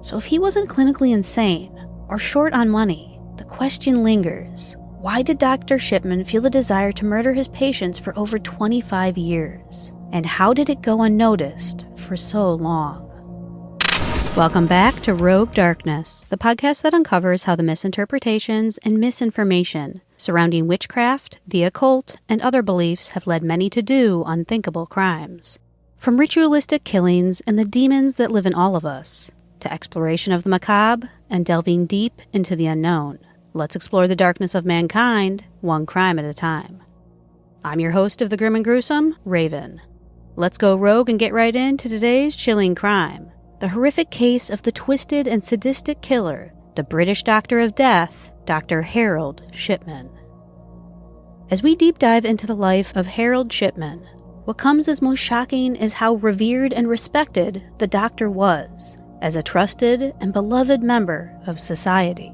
So if he wasn't clinically insane or short on money, the question lingers. Why did Dr. Shipman feel the desire to murder his patients for over 25 years? And how did it go unnoticed for so long? Welcome back to Rogue Darkness, the podcast that uncovers how the misinterpretations and misinformation surrounding witchcraft, the occult, and other beliefs have led many to do unthinkable crimes. From ritualistic killings and the demons that live in all of us, to exploration of the macabre and delving deep into the unknown. Let's explore the darkness of mankind, one crime at a time. I'm your host of the Grim and Gruesome, Raven. Let's go rogue and get right into today's chilling crime. The horrific case of the twisted and sadistic killer, the British Doctor of Death, Dr. Harold Shipman. As we deep dive into the life of Harold Shipman, what comes as most shocking is how revered and respected the doctor was as a trusted and beloved member of society.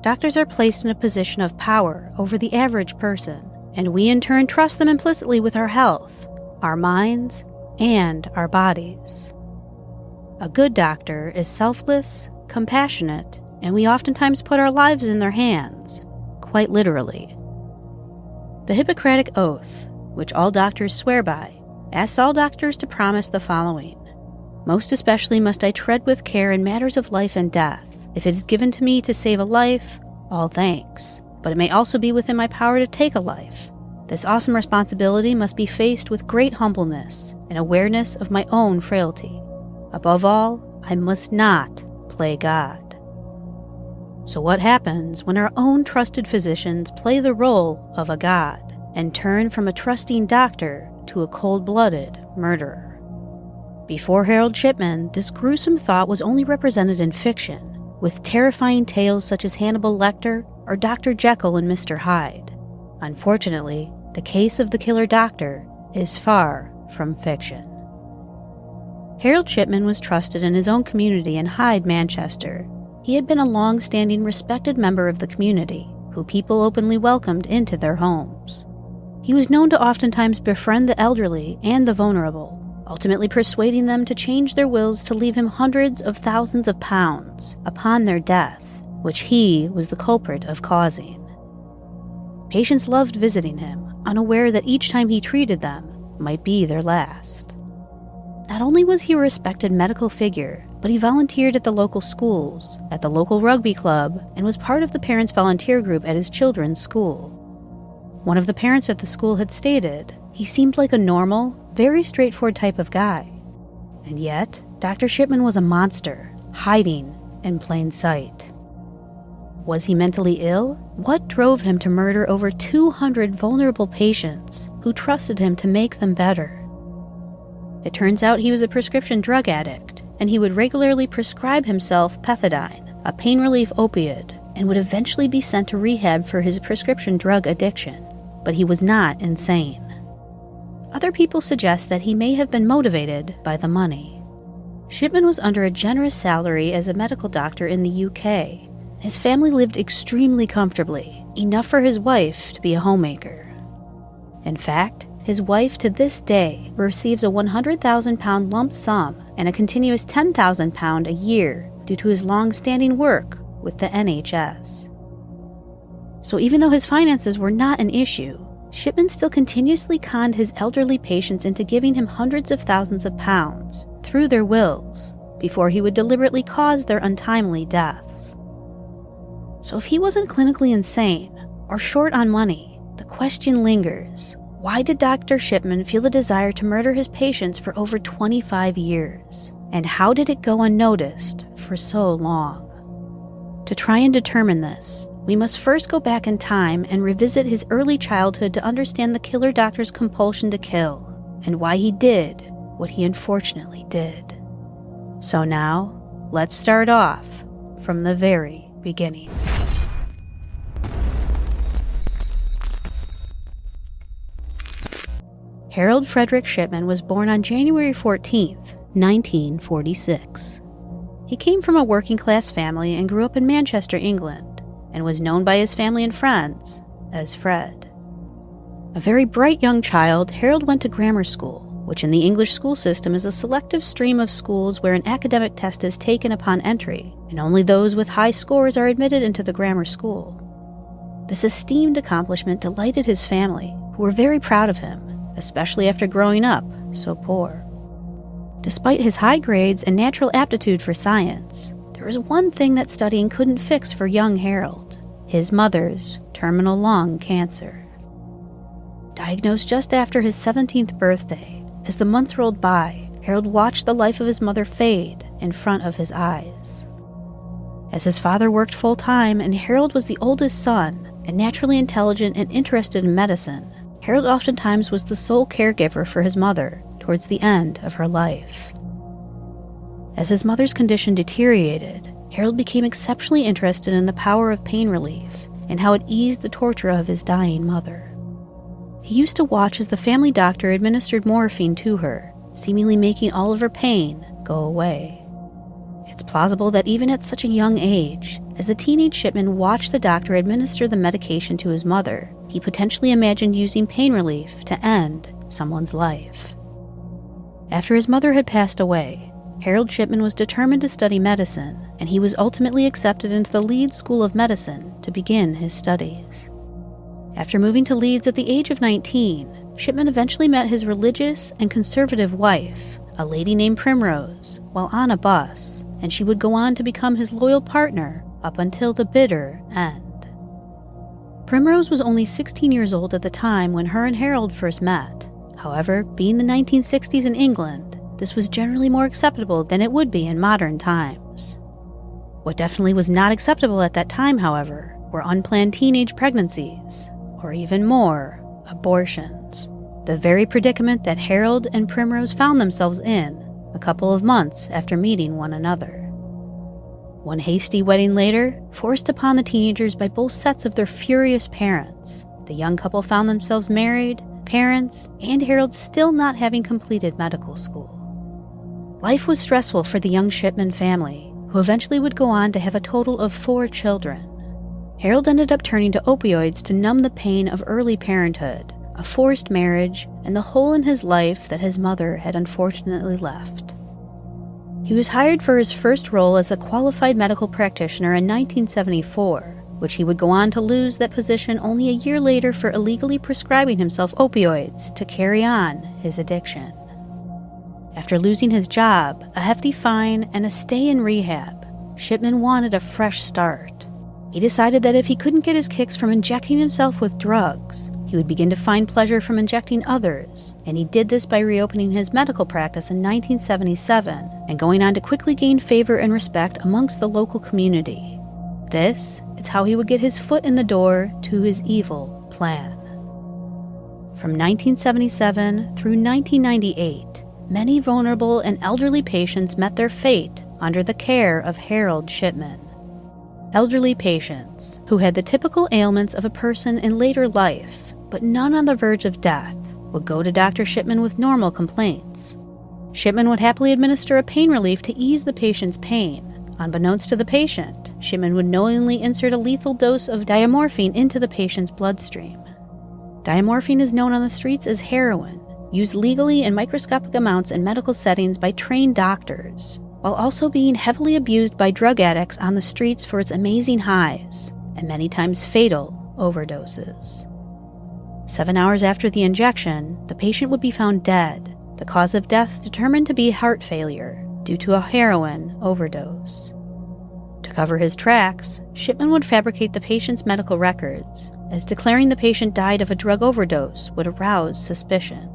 Doctors are placed in a position of power over the average person, and we in turn trust them implicitly with our health, our minds, and our bodies. A good doctor is selfless, compassionate, and we oftentimes put our lives in their hands, quite literally. The Hippocratic Oath, which all doctors swear by, asks all doctors to promise the following. Most especially must I tread with care in matters of life and death. If it is given to me to save a life, all thanks. But it may also be within my power to take a life. This awesome responsibility must be faced with great humbleness and awareness of my own frailty. Above all, I must not play God. So what happens when our own trusted physicians play the role of a god and turn from a trusting doctor to a cold-blooded murderer? Before Harold Shipman, this gruesome thought was only represented in fiction, with terrifying tales such as Hannibal Lecter or Dr. Jekyll and Mr. Hyde. Unfortunately, the case of the killer doctor is far from fiction. Harold Shipman was trusted in his own community in Hyde, Manchester. He had been a long-standing respected member of the community, who people openly welcomed into their homes. He was known to oftentimes befriend the elderly and the vulnerable, ultimately persuading them to change their wills to leave him hundreds of thousands of pounds upon their death, which he was the culprit of causing. Patients loved visiting him, unaware that each time he treated them might be their last. Not only was he a respected medical figure, but he volunteered at the local schools, at the local rugby club, and was part of the parents' volunteer group at his children's school. One of the parents at the school had stated, he seemed like a normal, very straightforward type of guy. And yet, Dr. Shipman was a monster, hiding in plain sight. Was he mentally ill? What drove him to murder over 200 vulnerable patients who trusted him to make them better? It turns out he was a prescription drug addict, and he would regularly prescribe himself pethidine, a pain relief opioid, and would eventually be sent to rehab for his prescription drug addiction. But he was not insane. Other people suggest that he may have been motivated by the money. Shipman was under a generous salary as a medical doctor in the UK. His family lived extremely comfortably, enough for his wife to be a homemaker. In fact, his wife to this day receives a £100,000 lump sum and a continuous £10,000 a year due to his long-standing work with the NHS. So even though his finances were not an issue, Shipman still continuously conned his elderly patients into giving him hundreds of thousands of pounds through their wills before he would deliberately cause their untimely deaths. So if he wasn't clinically insane or short on money, the question lingers. Why did Dr. Shipman feel the desire to murder his patients for over 25 years? And how did it go unnoticed for so long? To try and determine this, we must first go back in time and revisit his early childhood to understand the killer doctor's compulsion to kill, and why he did what he unfortunately did. So now, let's start off from the very beginning. Harold Frederick Shipman was born on January 14th, 1946. He came from a working-class family and grew up in Manchester, England, and was known by his family and friends as Fred. A very bright young child, Harold went to grammar school which in the English school system is a selective stream of schools where an academic test is taken upon entry, and only those with high scores are admitted into the grammar school. This esteemed accomplishment delighted his family, who were very proud of him, especially after growing up so poor. Despite his high grades and natural aptitude for science, there was one thing that studying couldn't fix for young Harold: his mother's terminal lung cancer. Diagnosed just after his 17th birthday, as the months rolled by, Harold watched the life of his mother fade in front of his eyes. As his father worked full-time and Harold was the oldest son and naturally intelligent and interested in medicine, Harold oftentimes was the sole caregiver for his mother towards the end of her life. As his mother's condition deteriorated, Harold became exceptionally interested in the power of pain relief and how it eased the torture of his dying mother. He used to watch as the family doctor administered morphine to her, seemingly making all of her pain go away. It's plausible that even at such a young age, as the teenage Shipman watched the doctor administer the medication to his mother, he potentially imagined using pain relief to end someone's life. After his mother had passed away, Harold Shipman was determined to study medicine, and he was ultimately accepted into the Leeds School of Medicine to begin his studies. After moving to Leeds at the age of 19, Shipman eventually met his religious and conservative wife, a lady named Primrose, while on a bus, and she would go on to become his loyal partner up until the bitter end. Primrose was only 16 years old at the time when her and Harold first met. However, being the 1960s in England, this was generally more acceptable than it would be in modern times. What definitely was not acceptable at that time, however, were unplanned teenage pregnancies, or even more, abortions. The very predicament that Harold and Primrose found themselves in a couple of months after meeting one another. One hasty wedding later, forced upon the teenagers by both sets of their furious parents, the young couple found themselves married, parents, and Harold still not having completed medical school. Life was stressful for the young Shipman family, who eventually would go on to have a total of 4 children. Harold ended up turning to opioids to numb the pain of early parenthood, a forced marriage, and the hole in his life that his mother had unfortunately left. He was hired for his first role as a qualified medical practitioner in 1974, which he would go on to lose that position only a year later for illegally prescribing himself opioids to carry on his addiction. After losing his job, a hefty fine, and a stay in rehab, Shipman wanted a fresh start. He decided that if he couldn't get his kicks from injecting himself with drugs, he would begin to find pleasure from injecting others, and he did this by reopening his medical practice in 1977 and going on to quickly gain favor and respect amongst the local community. This is how he would get his foot in the door to his evil plan. From 1977 through 1998, many vulnerable and elderly patients met their fate under the care of Harold Shipman. Elderly patients who had the typical ailments of a person in later life, but none on the verge of death, would go to Dr. Shipman with normal complaints. Shipman would happily administer a pain relief to ease the patient's pain. Unbeknownst to the patient, Shipman would knowingly insert a lethal dose of diamorphine into the patient's bloodstream. Diamorphine is known on the streets as heroin, used legally in microscopic amounts in medical settings by trained doctors, while also being heavily abused by drug addicts on the streets for its amazing highs, and many times fatal overdoses. 7 hours after the injection, the patient would be found dead, the cause of death determined to be heart failure due to a heroin overdose. To cover his tracks, Shipman would fabricate the patient's medical records, as declaring the patient died of a drug overdose would arouse suspicion.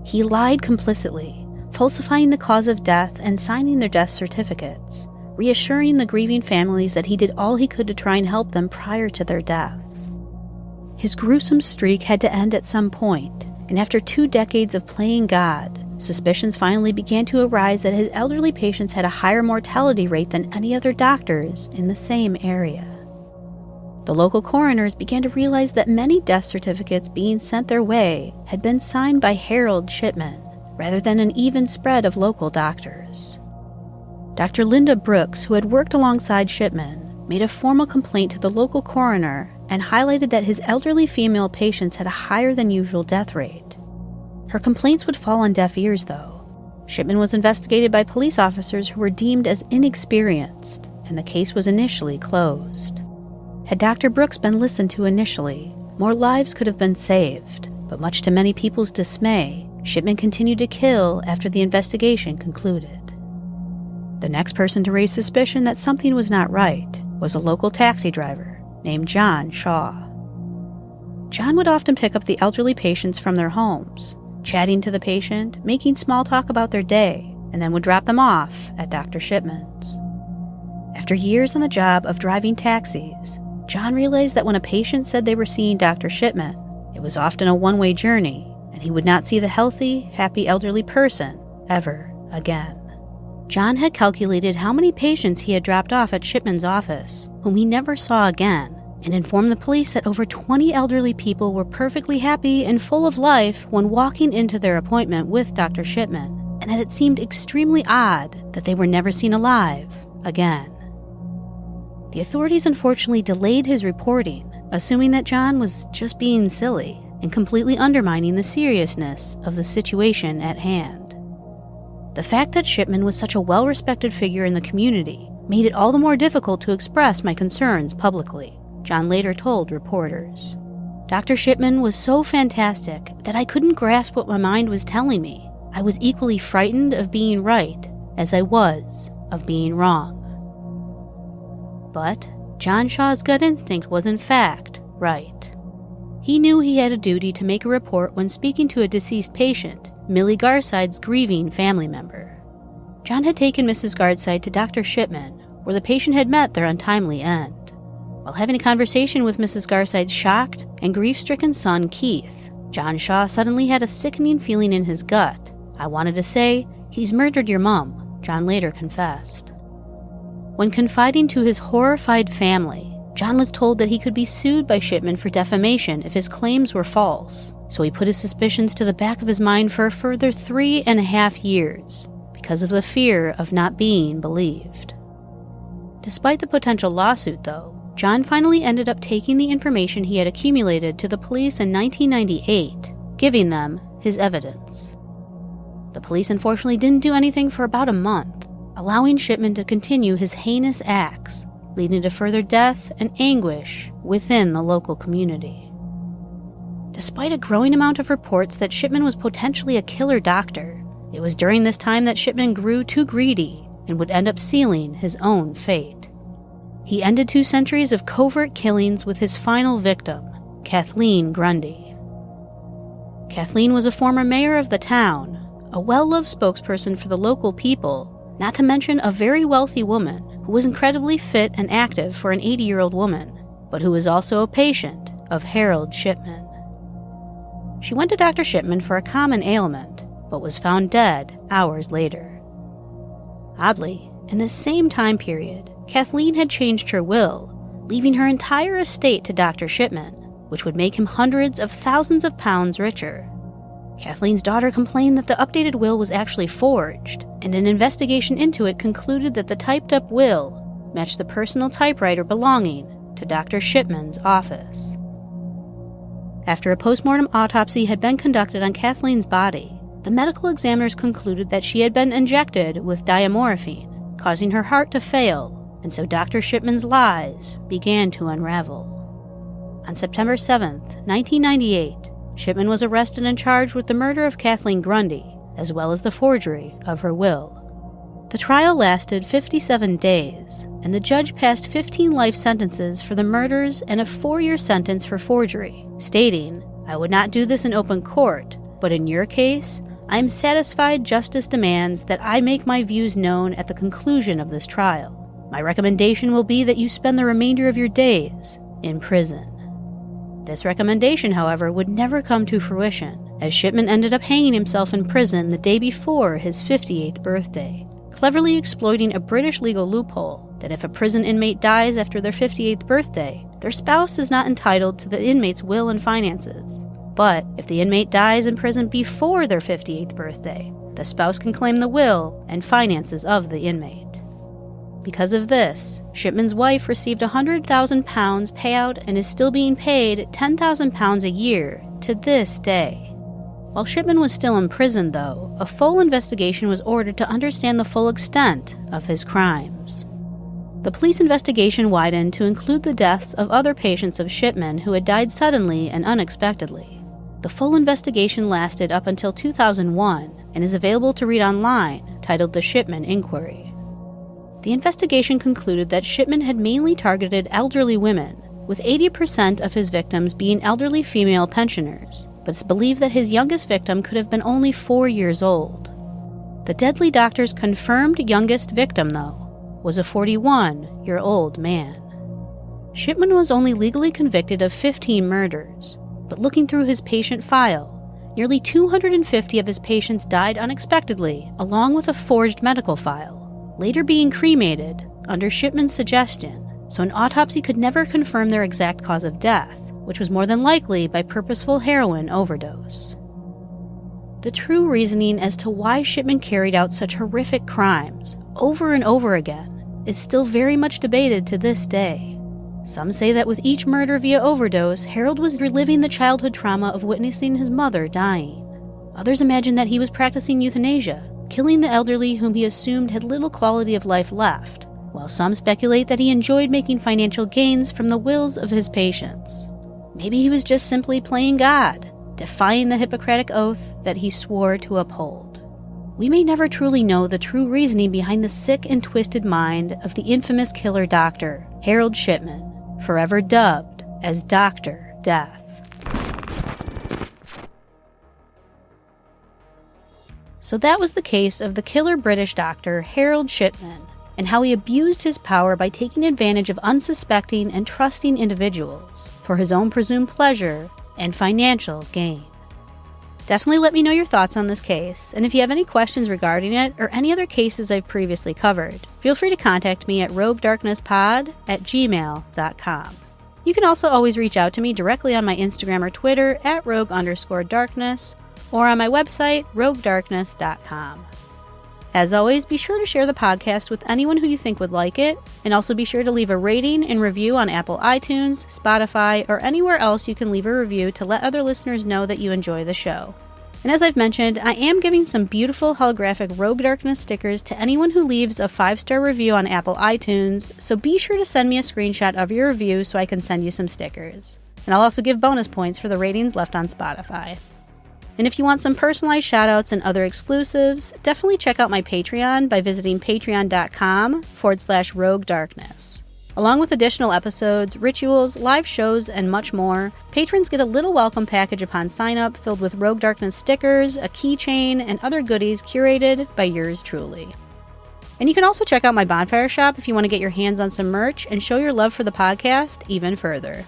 He lied complicitly, falsifying the cause of death and signing their death certificates, reassuring the grieving families that he did all he could to try and help them prior to their deaths. His gruesome streak had to end at some point, and after 2 decades of playing God, suspicions finally began to arise that his elderly patients had a higher mortality rate than any other doctors in the same area. The local coroners began to realize that many death certificates being sent their way had been signed by Harold Shipman, rather than an even spread of local doctors. Dr. Linda Brooks, who had worked alongside Shipman, made a formal complaint to the local coroner and highlighted that his elderly female patients had a higher than usual death rate. Her complaints would fall on deaf ears, though. Shipman was investigated by police officers who were deemed as inexperienced, and the case was initially closed. Had Dr. Brooks been listened to initially, more lives could have been saved, but much to many people's dismay, Shipman continued to kill after the investigation concluded. The next person to raise suspicion that something was not right was a local taxi driver named John Shaw. John would often pick up the elderly patients from their homes, chatting to the patient, making small talk about their day, and then would drop them off at Dr. Shipman's. After years on the job of driving taxis, John realized that when a patient said they were seeing Dr. Shipman, it was often a one-way journey, and he would not see the healthy, happy elderly person ever again. John had calculated how many patients he had dropped off at Shipman's office, whom he never saw again, and informed the police that over 20 elderly people were perfectly happy and full of life when walking into their appointment with Dr. Shipman, and that it seemed extremely odd that they were never seen alive again. The authorities unfortunately delayed his reporting, assuming that John was just being silly and completely undermining the seriousness of the situation at hand. The fact that Shipman was such a well-respected figure in the community made it all the more difficult to express my concerns publicly, John later told reporters. Dr. Shipman was so fantastic that I couldn't grasp what my mind was telling me. I was equally frightened of being right as I was of being wrong. But John Shaw's gut instinct was in fact right. He knew he had a duty to make a report when speaking to a deceased patient, Millie Garside's grieving family member. John had taken Mrs. Garside to Dr. Shipman, where the patient had met their untimely end. While having a conversation with Mrs. Garside's shocked and grief-stricken son, Keith, John Shaw suddenly had a sickening feeling in his gut. I wanted to say, "He's murdered your mom," John later confessed. When confiding to his horrified family, John was told that he could be sued by Shipman for defamation if his claims were false, so he put his suspicions to the back of his mind for a further 3.5 years, because of the fear of not being believed. Despite the potential lawsuit, though, John finally ended up taking the information he had accumulated to the police in 1998, giving them his evidence. The police unfortunately didn't do anything for about a month, allowing Shipman to continue his heinous acts, leading to further death and anguish within the local community. Despite a growing amount of reports that Shipman was potentially a killer doctor, it was during this time that Shipman grew too greedy and would end up sealing his own fate. He ended 2 centuries of covert killings with his final victim, Kathleen Grundy. Kathleen was a former mayor of the town, a well-loved spokesperson for the local people, not to mention a very wealthy woman who was incredibly fit and active for an 80-year-old woman, but who was also a patient of Harold Shipman. She went to Dr. Shipman for a common ailment, but was found dead hours later. Oddly, in this same time period, Kathleen had changed her will, leaving her entire estate to Dr. Shipman, which would make him hundreds of thousands of pounds richer. Kathleen's daughter complained that the updated will was actually forged, and an investigation into it concluded that the typed-up will matched the personal typewriter belonging to Dr. Shipman's office. After a postmortem autopsy had been conducted on Kathleen's body, the medical examiners concluded that she had been injected with diamorphine, causing her heart to fail, and so Dr. Shipman's lies began to unravel. On September 7, 1998, Shipman was arrested and charged with the murder of Kathleen Grundy, as well as the forgery of her will. The trial lasted 57 days, and the judge passed 15 life sentences for the murders and a 4-year sentence for forgery, stating, "I would not do this in open court, but in your case, I am satisfied justice demands that I make my views known at the conclusion of this trial. My recommendation will be that you spend the remainder of your days in prison." This recommendation, however, would never come to fruition, as Shipman ended up hanging himself in prison the day before his 58th birthday, cleverly exploiting a British legal loophole that if a prison inmate dies after their 58th birthday, their spouse is not entitled to the inmate's will and finances. But if the inmate dies in prison before their 58th birthday, the spouse can claim the will and finances of the inmate. Because of this, Shipman's wife received a £100,000 payout and is still being paid £10,000 a year to this day. While Shipman was still imprisoned, though, a full investigation was ordered to understand the full extent of his crimes. The police investigation widened to include the deaths of other patients of Shipman who had died suddenly and unexpectedly. The full investigation lasted up until 2001 and is available to read online, titled The Shipman Inquiry. The investigation concluded that Shipman had mainly targeted elderly women, with 80% of his victims being elderly female pensioners, but it's believed that his youngest victim could have been only 4 years old. The deadly doctor's confirmed youngest victim, though, was a 41-year-old man. Shipman was only legally convicted of 15 murders, but looking through his patient file, nearly 250 of his patients died unexpectedly, along with a forged medical file, later being cremated under Shipman's suggestion, so an autopsy could never confirm their exact cause of death, which was more than likely by purposeful heroin overdose. The true reasoning as to why Shipman carried out such horrific crimes over and over again is still very much debated to this day. Some say that with each murder via overdose, Harold was reliving the childhood trauma of witnessing his mother dying. Others imagine that he was practicing euthanasia, killing the elderly whom he assumed had little quality of life left, while some speculate that he enjoyed making financial gains from the wills of his patients. Maybe he was just simply playing God, defying the Hippocratic oath that he swore to uphold. We may never truly know the true reasoning behind the sick and twisted mind of the infamous killer doctor, Harold Shipman, forever dubbed as Dr. Death. So that was the case of the killer British doctor Harold Shipman, and how he abused his power by taking advantage of unsuspecting and trusting individuals for his own presumed pleasure and financial gain. Definitely let me know your thoughts on this case, and if you have any questions regarding it or any other cases I've previously covered, feel free to contact me at roguedarknesspod@gmail.com. You can also always reach out to me directly on my Instagram or Twitter at rogue_darkness, or on my website, roguedarkness.com. As always, be sure to share the podcast with anyone who you think would like it, and also be sure to leave a rating and review on Apple iTunes, Spotify, or anywhere else you can leave a review to let other listeners know that you enjoy the show. And as I've mentioned, I am giving some beautiful holographic Rogue Darkness stickers to anyone who leaves a 5-star review on Apple iTunes, so be sure to send me a screenshot of your review so I can send you some stickers. And I'll also give bonus points for the ratings left on Spotify. And if you want some personalized shoutouts and other exclusives, definitely check out my Patreon by visiting patreon.com/roguedarkness. Along with additional episodes, rituals, live shows, and much more, patrons get a little welcome package upon sign-up filled with Rogue Darkness stickers, a keychain, and other goodies curated by yours truly. And you can also check out my Bonfire shop if you want to get your hands on some merch and show your love for the podcast even further.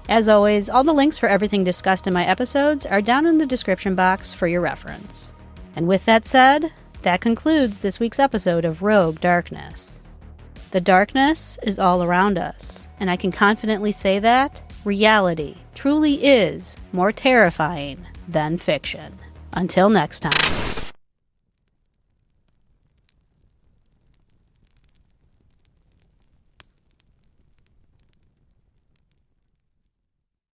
As always, all the links for everything discussed in my episodes are down in the description box for your reference. And with that said, that concludes this week's episode of Rogue Darkness. The darkness is all around us, and I can confidently say that reality truly is more terrifying than fiction. Until next time.